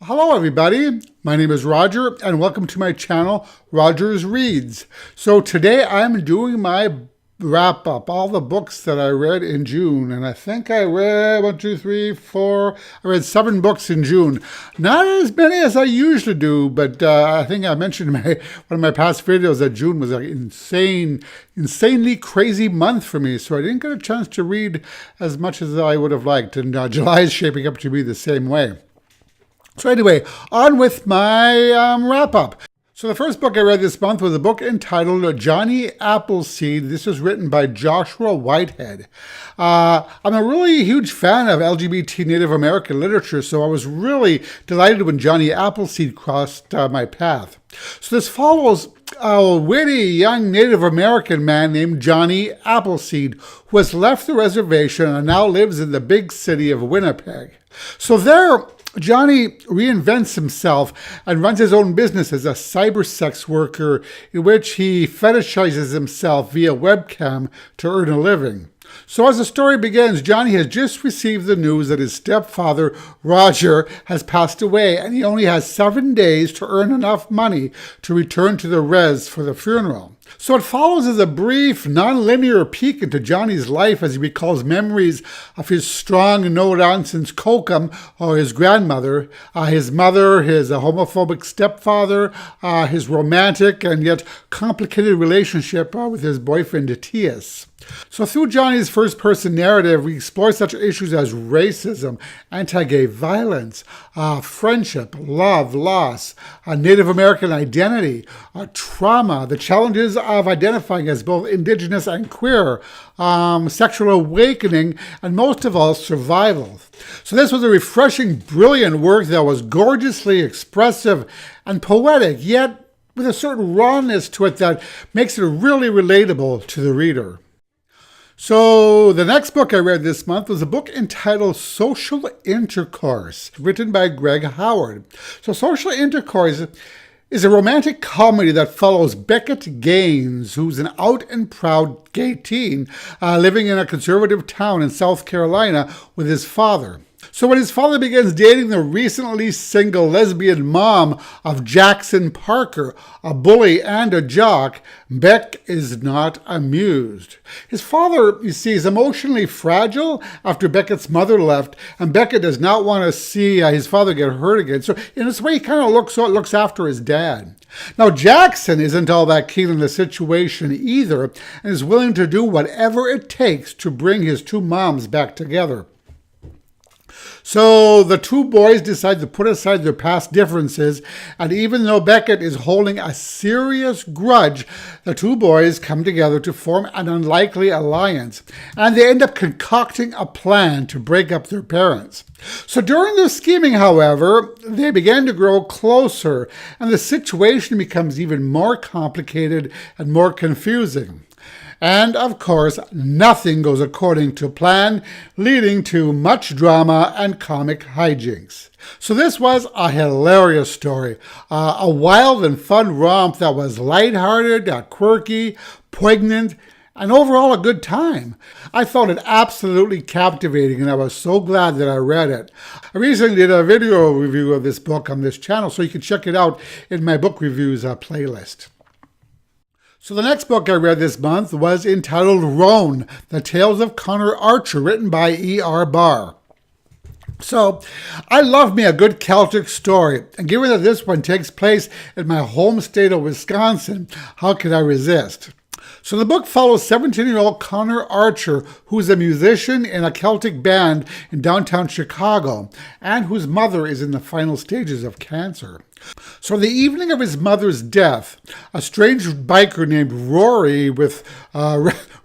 Hello everybody, my name is Roger and welcome to my channel, Rogers Reads. So today I'm doing my wrap up, all the books that I read in June, and I think I read I read 7 books in June. Not as many as I usually do, but I think I mentioned in one of my past videos that June was an insanely crazy month for me, so I didn't get a chance to read as much as I would have liked, and July is shaping up to be the same way. So anyway, on with my wrap-up. So the first book I read this month was a book entitled Jonny Appleseed. This was written by Joshua Whitehead. I'm a really huge fan of LGBT Native American literature, so I was really delighted when Jonny Appleseed crossed my path. So this follows a witty young Native American man named Jonny Appleseed, who has left the reservation and now lives in the big city of Winnipeg. So there, Jonny reinvents himself and runs his own business as a cyber sex worker in which he fetishizes himself via webcam to earn a living. So as the story begins, Jonny has just received the news that his stepfather, Roger, has passed away, and he only has 7 days to earn enough money to return to the res for the funeral. So it follows as a brief, non-linear peek into Jonny's life as he recalls memories of his strong, no-nonsense kokum, or his grandmother, his mother, his homophobic stepfather, his romantic and yet complicated relationship with his boyfriend, Tias. So through Jonny's first-person narrative, we explore such issues as racism, anti-gay violence, friendship, love, loss, Native American identity, trauma, the challenges of identifying as both Indigenous and queer, sexual awakening, and most of all, survival. So this was a refreshing, brilliant work that was gorgeously expressive and poetic, yet with a certain rawness to it that makes it really relatable to the reader. So the next book I read this month was a book entitled Social Intercourse, written by Greg Howard. So Social Intercourse is a romantic comedy that follows Beckett Gaines, who's an out and proud gay teen living in a conservative town in South Carolina with his father. So when his father begins dating the recently single lesbian mom of Jackson Parker, a bully and a jock, Beck is not amused. His father, you see, is emotionally fragile after Beckett's mother left, and Beckett does not want to see his father get hurt again. So in this way, he kind of looks after his dad. Now, Jackson isn't all that keen on the situation either, and is willing to do whatever it takes to bring his two moms back together. So the two boys decide to put aside their past differences, and even though Beckett is holding a serious grudge, the two boys come together to form an unlikely alliance, and they end up concocting a plan to break up their parents. So during their scheming, however, they begin to grow closer, and the situation becomes even more complicated and more confusing. And, of course, nothing goes according to plan, leading to much drama and comic hijinks. So this was a hilarious story, a wild and fun romp that was lighthearted, quirky, poignant, and overall a good time. I found it absolutely captivating, and I was so glad that I read it. I recently did a video review of this book on this channel, so you can check it out in my book reviews playlist. So the next book I read this month was entitled Roan, The Tales of Conor Archer, written by Barr. So I love me a good Celtic story, and given that this one takes place in my home state of Wisconsin, how could I resist? So the book follows 17-year-old Conor Archer, who's a musician in a Celtic band in downtown Chicago, and whose mother is in the final stages of cancer. So the evening of his mother's death, a strange biker named Rory with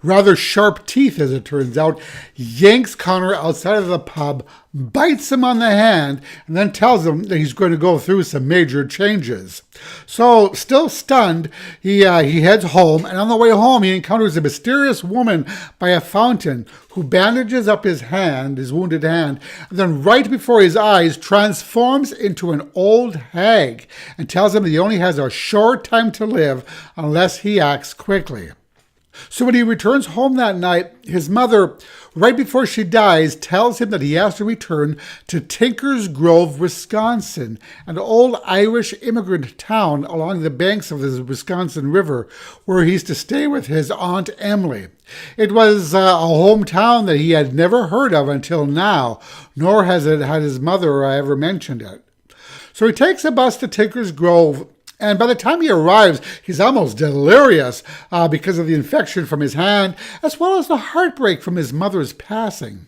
rather sharp teeth, as it turns out, yanks Conor outside of the pub, bites him on the hand, and then tells him that he's going to go through some major changes. So, still stunned, he heads home, and on the way home, he encounters a mysterious woman by a fountain who bandages up his wounded hand, and then right before his eyes transforms into an old hag and tells him that he only has a short time to live unless he acts quickly. So when he returns home that night, his mother, right before she dies, tells him that he has to return to Tinker's Grove, Wisconsin, an old Irish immigrant town along the banks of the Wisconsin River, where he's to stay with his Aunt Emily. It was a hometown that he had never heard of until now, nor had his mother ever mentioned it. So he takes a bus to Tinker's Grove, and by the time he arrives, he's almost delirious because of the infection from his hand, as well as the heartbreak from his mother's passing.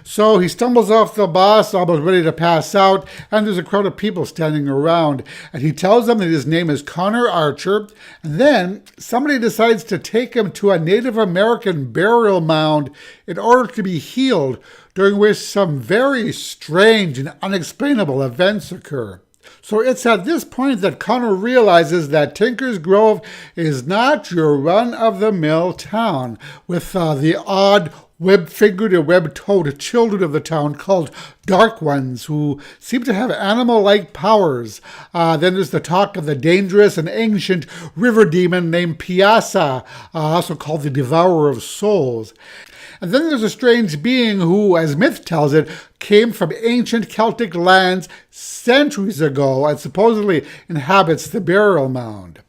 So he stumbles off the bus, almost ready to pass out, and there's a crowd of people standing around. And he tells them that his name is Conor Archer. And then somebody decides to take him to a Native American burial mound in order to be healed, during which some very strange and unexplainable events occur. So it's at this point that Conor realizes that Tinker's Grove is not your run-of-the-mill town, with the odd web-fingered and web-toed children of the town called Dark Ones, who seem to have animal-like powers. Then there's the talk of the dangerous and ancient river demon named Piasa, also called the Devourer of Souls. And then there's a strange being who, as myth tells it, came from ancient Celtic lands centuries ago and supposedly inhabits the burial mound.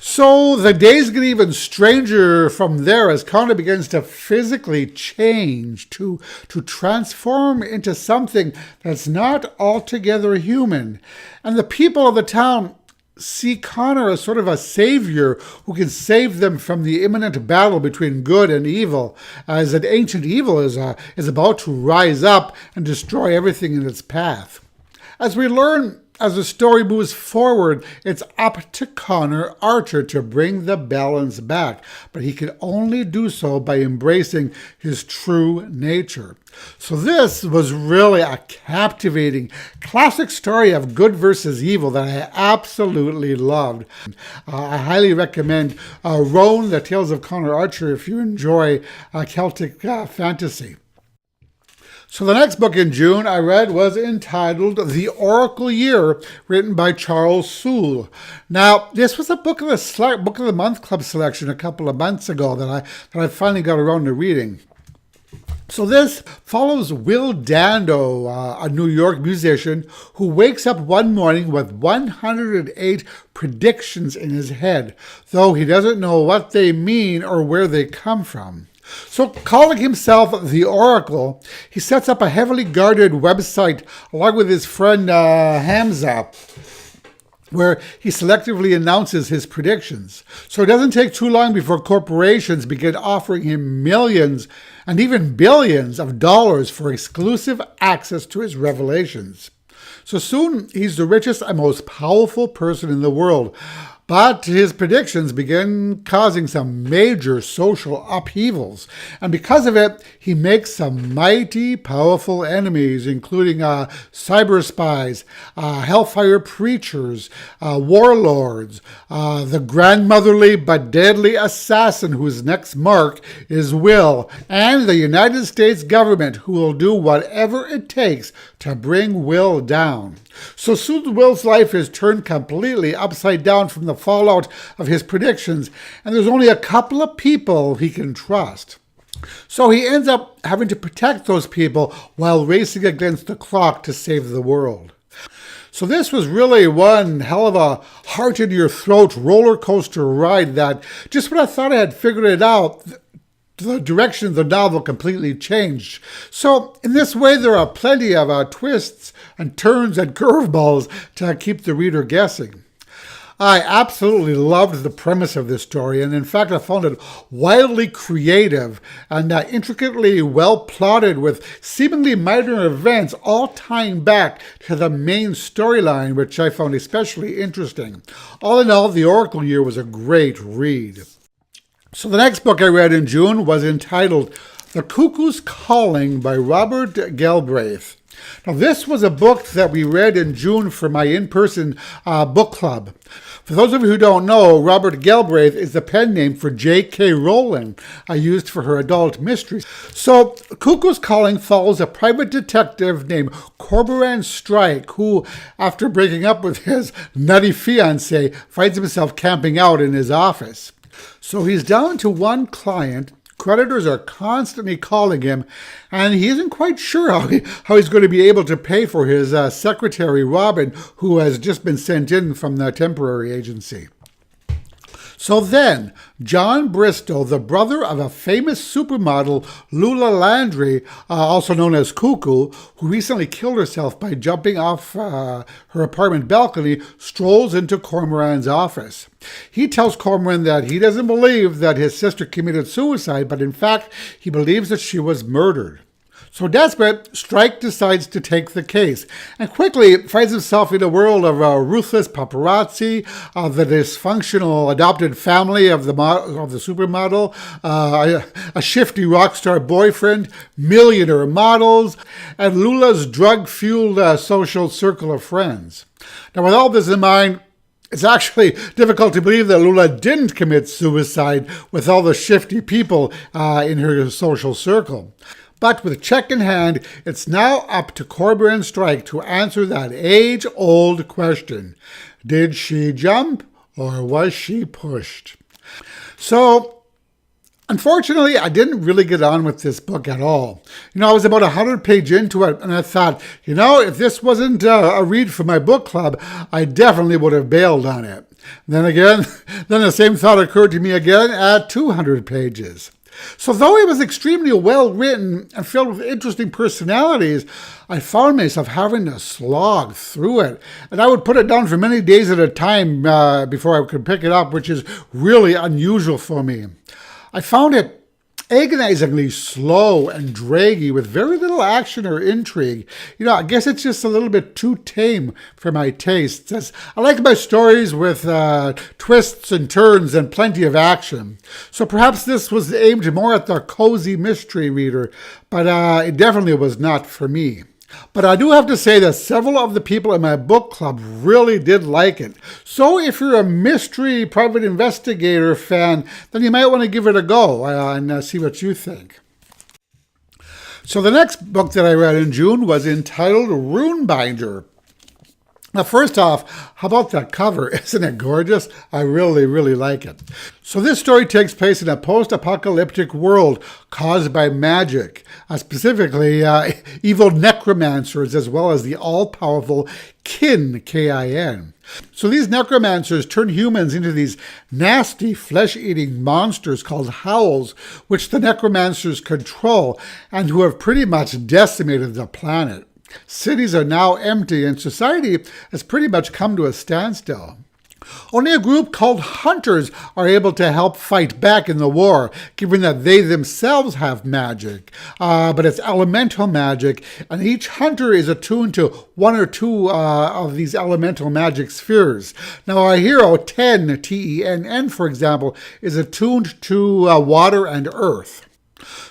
So the days get even stranger from there as Conor begins to physically change, to transform into something that's not altogether human. And the people of the town see Conor as sort of a savior who can save them from the imminent battle between good and evil, as an ancient evil is about to rise up and destroy everything in its path. As we learn as the story moves forward, it's up to Conor Archer to bring the balance back, but he can only do so by embracing his true nature. So this was really a captivating, classic story of good versus evil that I absolutely loved. I highly recommend Roan, The Tales of Conor Archer, if you enjoy Celtic fantasy. So the next book in June I read was entitled The Oracle Year, written by Charles Soule. Now, this was a Book of the Month Club selection a couple of months ago that I finally got around to reading. So this follows Will Dando, a New York musician who wakes up one morning with 108 predictions in his head, though he doesn't know what they mean or where they come from. So, calling himself the Oracle, he sets up a heavily guarded website along with his friend Hamza, where he selectively announces his predictions. So it doesn't take too long before corporations begin offering him millions and even billions of dollars for exclusive access to his revelations. So soon he's the richest and most powerful person in the world. But his predictions begin causing some major social upheavals. And because of it, he makes some mighty powerful enemies, including cyber spies, hellfire preachers, warlords, the grandmotherly but deadly assassin whose next mark is Will, and the United States government, who will do whatever it takes to bring Will down. So soon Will's life is turned completely upside down from the fallout of his predictions, and there's only a couple of people he can trust. So he ends up having to protect those people while racing against the clock to save the world. So this was really one hell of a heart-in-your-throat roller coaster ride that, just when I thought I had figured it out, the direction of the novel completely changed. So in this way, there are plenty of twists and turns and curveballs to keep the reader guessing. I absolutely loved the premise of this story, and in fact, I found it wildly creative and intricately well plotted, with seemingly minor events all tying back to the main storyline, which I found especially interesting. All in all, The Oracle Year was a great read. So the next book I read in June was entitled The Cuckoo's Calling by Robert Galbraith. Now this was a book that we read in June for my in-person book club. For those of you who don't know, Robert Galbraith is the pen name for J.K. Rowling, used for her adult mysteries. So Cuckoo's Calling follows a private detective named Cormoran Strike, who, after breaking up with his nutty fiancée, finds himself camping out in his office. So he's down to one client. Creditors are constantly calling him, and he isn't quite sure how he's going to be able to pay for his secretary, Robin, who has just been sent in from the temporary agency. So then, John Bristow, the brother of a famous supermodel, Lula Landry, also known as Cuckoo, who recently killed herself by jumping off her apartment balcony, strolls into Cormoran's office. He tells Cormoran that he doesn't believe that his sister committed suicide, but in fact, he believes that she was murdered. So desperate, Strike decides to take the case and quickly finds himself in a world of ruthless paparazzi, the dysfunctional adopted family of the supermodel, a shifty rock star boyfriend, millionaire models, and Lula's drug-fueled social circle of friends. Now, with all this in mind, it's actually difficult to believe that Lula didn't commit suicide with all the shifty people in her social circle. But with check in hand, it's now up to Cormoran and Strike to answer that age-old question. Did she jump or was she pushed? So, unfortunately, I didn't really get on with this book at all. I was about 100 pages into it, and I thought, if this wasn't a read for my book club, I definitely would have bailed on it. Then the same thought occurred to me again at 200 pages. So though it was extremely well written and filled with interesting personalities, I found myself having to slog through it. And I would put it down for many days at a time before I could pick it up, which is really unusual for me. I found it agonizingly slow and draggy with very little action or intrigue. I guess it's just a little bit too tame for my tastes. I like my stories with twists and turns and plenty of action. So perhaps this was aimed more at the cozy mystery reader, but it definitely was not for me. But I do have to say that several of the people in my book club really did like it. So if you're a mystery private investigator fan, then you might want to give it a go and see what you think. So the next book that I read in June was entitled Runebinder. Now, first off, how about that cover? Isn't it gorgeous? I really, really like it. So this story takes place in a post-apocalyptic world caused by magic, specifically evil necromancers, as well as the all-powerful kin, K-I-N. So these necromancers turn humans into these nasty flesh-eating monsters called howls, which the necromancers control and who have pretty much decimated the planet. Cities are now empty and society has pretty much come to a standstill. Only a group called hunters are able to help fight back in the war, given that they themselves have magic. But it's elemental magic, and each hunter is attuned to one or two of these elemental magic spheres. Now our hero, Ten, T-E-N-N, for example, is attuned to water and earth.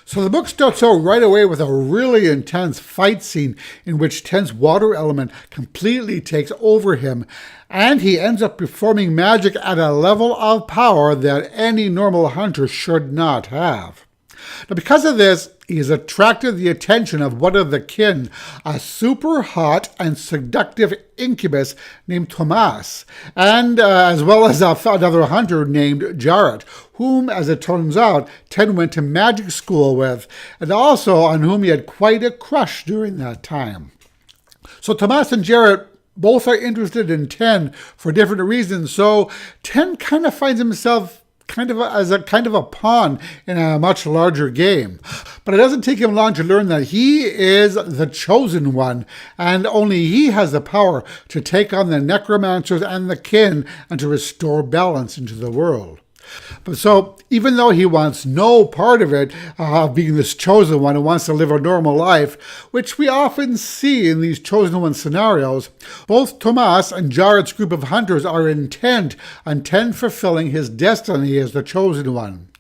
So the book starts out right away with a really intense fight scene in which Ten's water element completely takes over him, and he ends up performing magic at a level of power that any normal hunter should not have. Now, because of this, he has attracted the attention of one of the kin, a super hot and seductive incubus named Tomas, and as well as another hunter named Jarrett, whom, as it turns out, Ten went to magic school with, and also on whom he had quite a crush during that time. So Tomas and Jarrett both are interested in Ten for different reasons, so Ten kind of finds himself as a pawn in a much larger game. But it doesn't take him long to learn that he is the chosen one, and only he has the power to take on the necromancers and the kin and to restore balance into the world. But so, even though he wants no part of it, being this chosen one who wants to live a normal life, which we often see in these chosen one scenarios, both Tomas and Jarrett's group of hunters are intent on Ten fulfilling his destiny as the chosen one.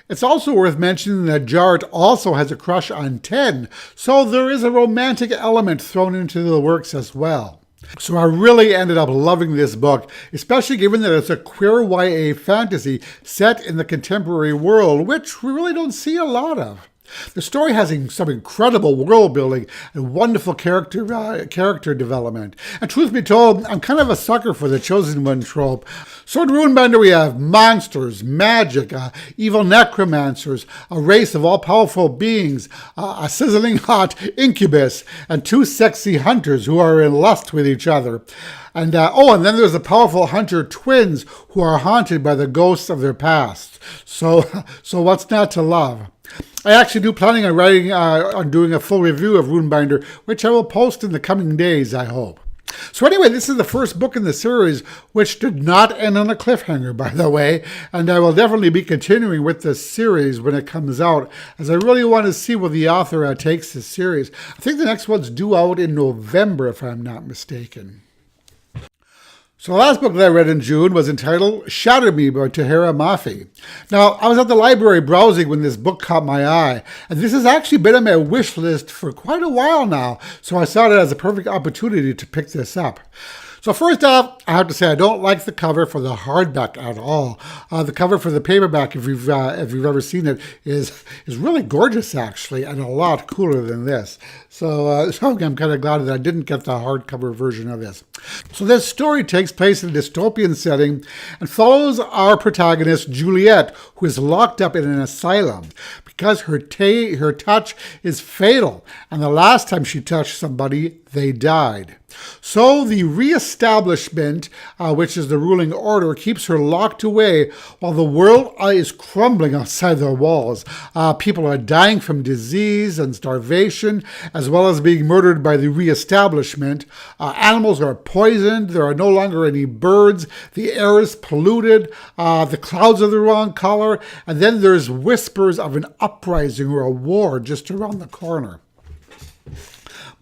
It's also worth mentioning that Jarrett also has a crush on Ten, so there is a romantic element thrown into the works as well. So I really ended up loving this book, especially given that it's a queer YA fantasy set in the contemporary world, which we really don't see a lot of. The story has some incredible world building and wonderful character development. And truth be told, I'm kind of a sucker for the chosen one trope. So in Runebinder we have monsters, magic, evil necromancers, a race of all-powerful beings, a sizzling hot incubus, and two sexy hunters who are in lust with each other. And and then there's the powerful hunter twins who are haunted by the ghosts of their past. So what's not to love? I actually do planning on doing a full review of Runebinder, which I will post in the coming days, I hope. So anyway, this is the first book in the series, which did not end on a cliffhanger, by the way, and I will definitely be continuing with this series when it comes out, as I really want to see where the author takes this series. I think the next one's due out in November, if I'm not mistaken. So the last book that I read in June was entitled Shatter by Tahereh Mafi. Now, I was at the library browsing when this book caught my eye, and this has actually been on my wish list for quite a while now, so I saw it as a perfect opportunity to pick this up. So first off, I have to say I don't like the cover for the hardback at all. The cover for the paperback, if you've ever seen it, is really gorgeous actually, and a lot cooler than this. So I'm kind of glad that I didn't get the hardcover version of this. So this story takes place in a dystopian setting and follows our protagonist Juliet, who is locked up in an asylum because her touch is fatal, and the last time she touched somebody, they died. So the reestablishment, which is the ruling order, keeps her locked away while the world is crumbling outside their walls. People are dying from disease and starvation, as well as being murdered by the reestablishment. Animals are poisoned. There are no longer any birds. The air is polluted. The clouds are the wrong color. And then there's whispers of an uprising or a war just around the corner.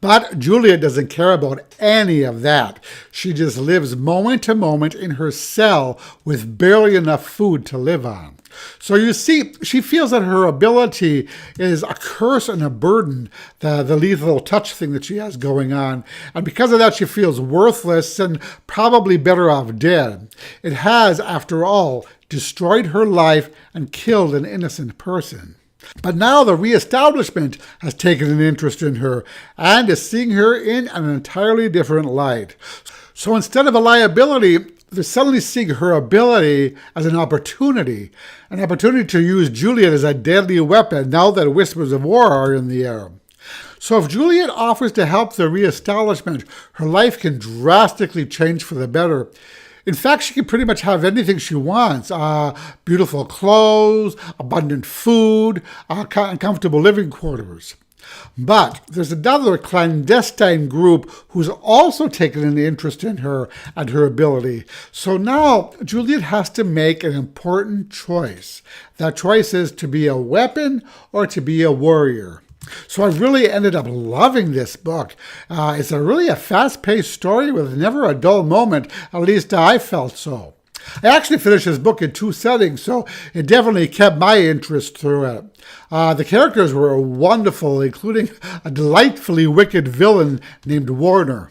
But Juliet doesn't care about any of that. She just lives moment to moment in her cell with barely enough food to live on. So you see, she feels that her ability is a curse and a burden, the lethal touch thing that she has going on. And because of that, she feels worthless and probably better off dead. It has, after all, destroyed her life and killed an innocent person. But now the reestablishment has taken an interest in her and is seeing her in an entirely different light. So instead of a liability, they're suddenly seeing her ability as an opportunity to use Juliet as a deadly weapon now that whispers of war are in the air. So if Juliet offers to help the reestablishment, her life can drastically change for the better. In fact, she can pretty much have anything she wants. Beautiful clothes, abundant food, and comfortable living quarters. But there's another clandestine group who's also taken an interest in her and her ability. So now Juliet has to make an important choice. That choice is to be a weapon or to be a warrior. So I really ended up loving this book. It's really a fast-paced story with never a dull moment. At least I felt so. I actually finished this book in 2 settings, so it definitely kept my interest through it. The characters were wonderful, including a delightfully wicked villain named Warner.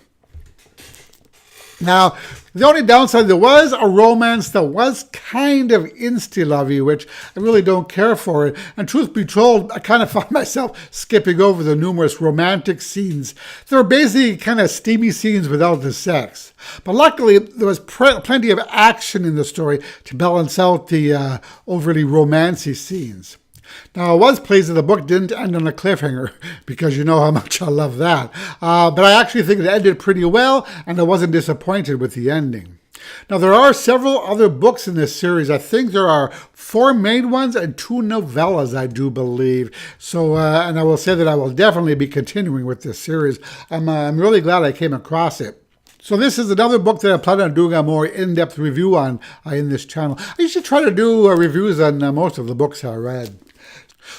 Now, the only downside, there was a romance that was kind of insta-lovey, which I really don't care for. And truth be told, I kind of found myself skipping over the numerous romantic scenes. There were basically kind of steamy scenes without the sex. But luckily, there was plenty of action in the story to balance out the overly romancy scenes. Now, I was pleased that the book didn't end on a cliffhanger, because you know how much I love that. But I actually think it ended pretty well, and I wasn't disappointed with the ending. Now, there are several other books in this series. I think there are 4 main ones and 2 novellas, I do believe. So, and I will say that I will definitely be continuing with this series. I'm really glad I came across it. So this is another book that I plan on doing a more in-depth review on in this channel. I usually try to do reviews on most of the books I read.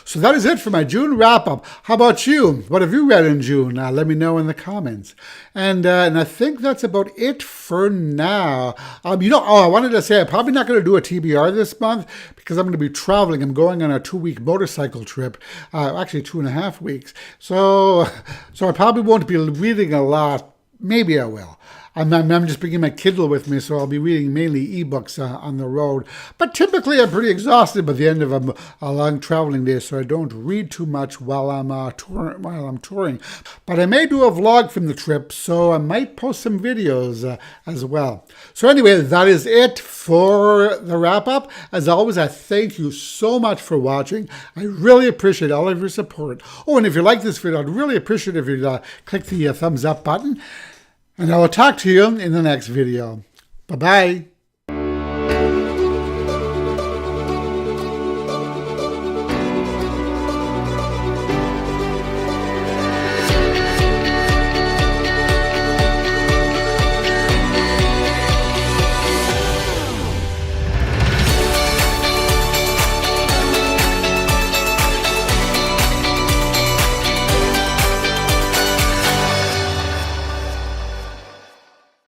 So that is it for my June wrap-up. How about you? What have you read in June? Let me know in the comments. And I think that's about it for now. I wanted to say I'm probably not going to do a TBR this month because I'm going to be traveling. I'm going on a 2-week motorcycle trip, actually 2.5 weeks. So I probably won't be reading a lot. Maybe I will. I'm just bringing my Kindle with me, so I'll be reading mainly ebooks on the road. But typically I'm pretty exhausted by the end of a long traveling day, so I don't read too much while I'm touring. But I may do a vlog from the trip, so I might post some videos as well. So anyway, that is it for the wrap-up. As always, I thank you so much for watching. I really appreciate all of your support. Oh, and if you like this video, I'd really appreciate it if you'd click the thumbs up button. And I will talk to you in the next video. Bye-bye.